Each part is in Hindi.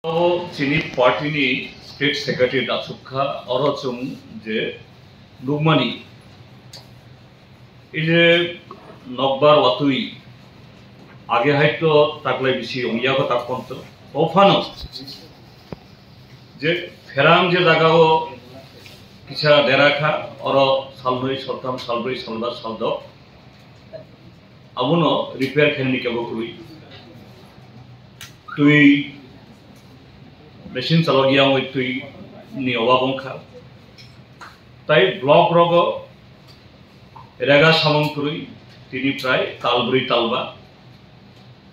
चीनी पार्टी स्टेट सेक्रेटरी दासुखा और जे लुगमानी ये नकबार वातुई आगे है तो ताकले बिसी उंगिया को ताक पंत ओफानो जे फेराम जे जागाओ किसा देराखा और सालब्रै सालथाम सालब्रै सालबा सालद अबुनो रिपेयर खेलनी के बकुई तुई मेसिन चलगिया तुई नि अबाबंखा ताई ब्लक रगो रेगा सामंग तुई तिनी प्राय तालब्रै तालबा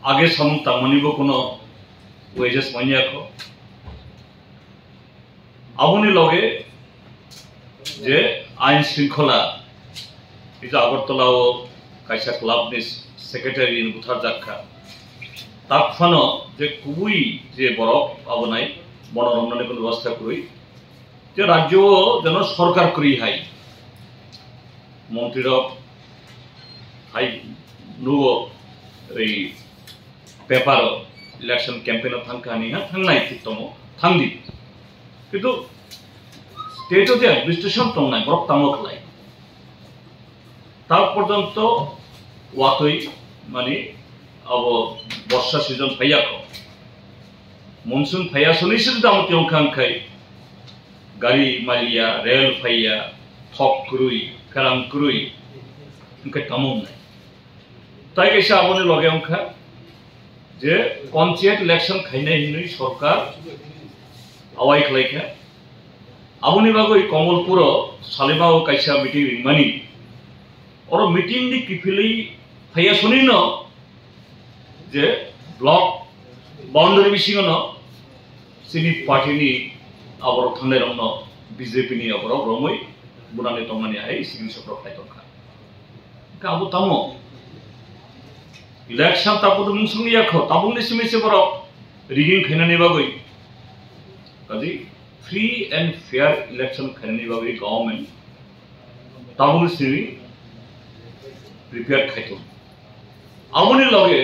आगे सामंग तामनिबो कोनो वेजेस मानियाखो आबुनि लगे जे आइन श्रृंखला इजा आगरतलाओ कायसा क्लाबनि सेक्रेटारि बुथार जाखा ताकफानो जे कुबुई जे बरफ आबनाय मनोरंजन को व्यवस्था करी जे राज्य जन सरकार करी हाई मंत्री हाई नुगो रे पेपर इलेक्शन कैंपेन थांकानी हा थांनाय तितमो थांदि किंतु स्टेट जे एडमिनिस्ट्रेशन तंनाय बरफ तामखलाय ता पर्यंत वातई माने अब वर्षा सीजन फैयाखो मनसून फैयासोनी से दाम त्योंखांखाय गाड़ी मालिया रेल फैया थक क्रुई कराम क्रुई उनके तमम नहीं ताई कैसे आबने लगे उनका जे पंचायत इलेक्शन खाइने हिंदी सरकार आवाई खलाइखा आबने बागो कमलपुर सालिमा कैसा मीटिंग रिंगमानी और मीटिंग दी किफिली फैयासोनी न जे ब्लक बाउंड्री बिसिंग न चीनी पार्टी नि आबर थांनाय रंग बीजेपी नि आबर रमै बुनाने तंगानि हाय सिगिल सप्र फाइतखा काबु तामो इलेक्शन ताबु मुसुंग याखो ताबुनि सिमेसे बर रिगिंग खैनानि बागै काजि फ्री एंड फेयर इलेक्शन खैनानि बागै गवर्नमेंट ताबुनि सिरि प्रिपेयर खाइतो आबुनि लगे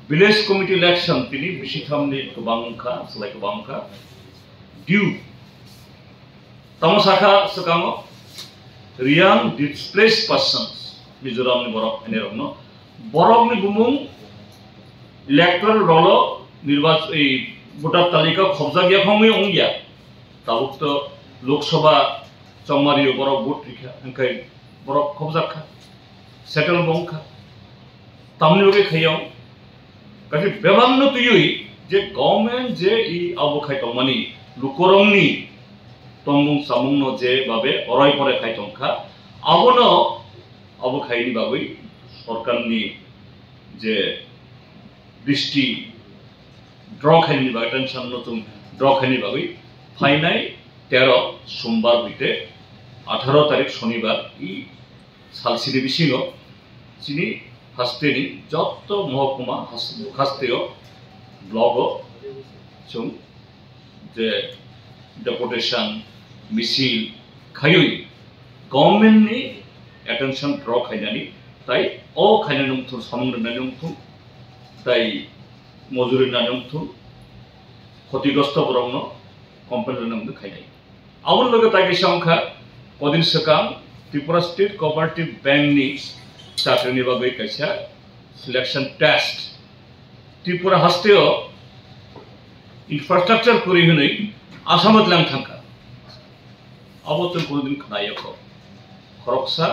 विलेज कमिटी इलेक्शन तिनी बिसिथामनि गोबांखा सलाय गोबांखा ड्यू तमसाखा सकामो रियां डिस्प्लेस पर्सन्स मिजोरामनि बरफ एनेरनो बरफनि बुमुं इलेक्टोरल रोल निर्वाचन ए भोटार तालिका खबजा गया खमै अंगिया ताबुक तो लोकसभा चमारियो बरफ भोट रिखा अंकाय बरफ खबजाखा सेटल बंखा तामनि बगे खैयाव काजे बेबांनो तुयुई जे गवर्नमेंट जे इ आबखाय तंमानि लुकरंनि तंमुं सामुंनो जे बाबे अराय परे खायतंखा आबनो आबखायनि बागै सरकारनि जे दृष्टि ड्र खायनि बागै टेंशन नतुं ड्र खायनि बागै फाइनाय 13 सोमवार हইতে 18 तारिख शनिवार इ सालसिनि बिसिङो चिनि हास्तेनि जत महकुमा हास्तेयो ब्लग जों जे डेपुटेशन मिसिल खायई गवर्नमेंट नि एटेंशन ड्र खायनानि ताई ओ खायनानि नंथु सामंदनानि नंथु ताई मजुरि नानि नंथु क्षतिग्रस्त बरंनो कम्पानि नंथु खायनाय आबुन लगे ताई संखा कदिन सकाम त्रिपुरा स्टेट कोऑपरेटिव बैंक नि चाकरिनि बागै कैसा सिलेक्शन टेस्ट त्रिपुरा हस्तेयो इंफ्रास्ट्रक्चर करि हनै आसामत लां थांखा अबतन कोदिन खनायखो खरकसा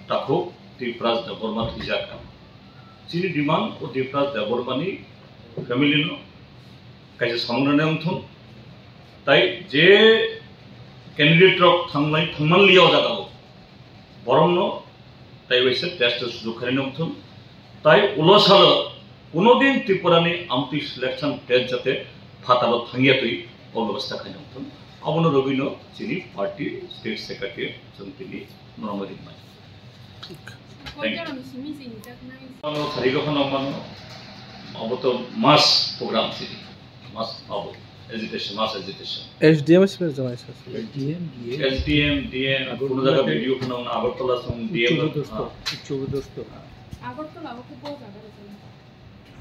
ताखौ त्रिपुरा देबरमा थैजाखा चिनि डिमांड ओ त्रिपुरा देबरमानि फैमिली नो कैसा सामने अंथुन ताई जे कैंडिडेट रक थांनाय थांमानलियाव जागाव बरमनो ताई वैसे टेस्ट सुजुग खाने नंथुन ताई उलसाल कोनो दिन त्रिपुरानि आमति सिलेक्शन टेस्ट जाते फातालो थांगिया तुई ओ व्यवस्था खाने नंथुन अबनो रबिनो चिनि पार्टी स्टेट सेक्रेटरी जोंतिनि नरमदिन माय अनो थारिखो खनमान अब तो मास प्रोग्राम चिनि मास अब एजुकेशन मास एजुकेशन एसडीएम से जमाइछ एसडीएम डीएम कोनो जगह वीडियो बनाउन आगरतला सं डीएम दोस्तो आगरतला को बहुत ज्यादा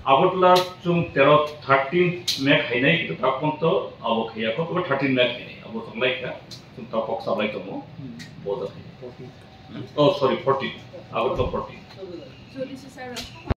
Agotlar chung 13 mek hainai kita takon to abo khaya ko 13 mek hainai abo tonglai ka chung ta kok sablai to mo boda. Oh sorry 14. Agotlar 14. So this is our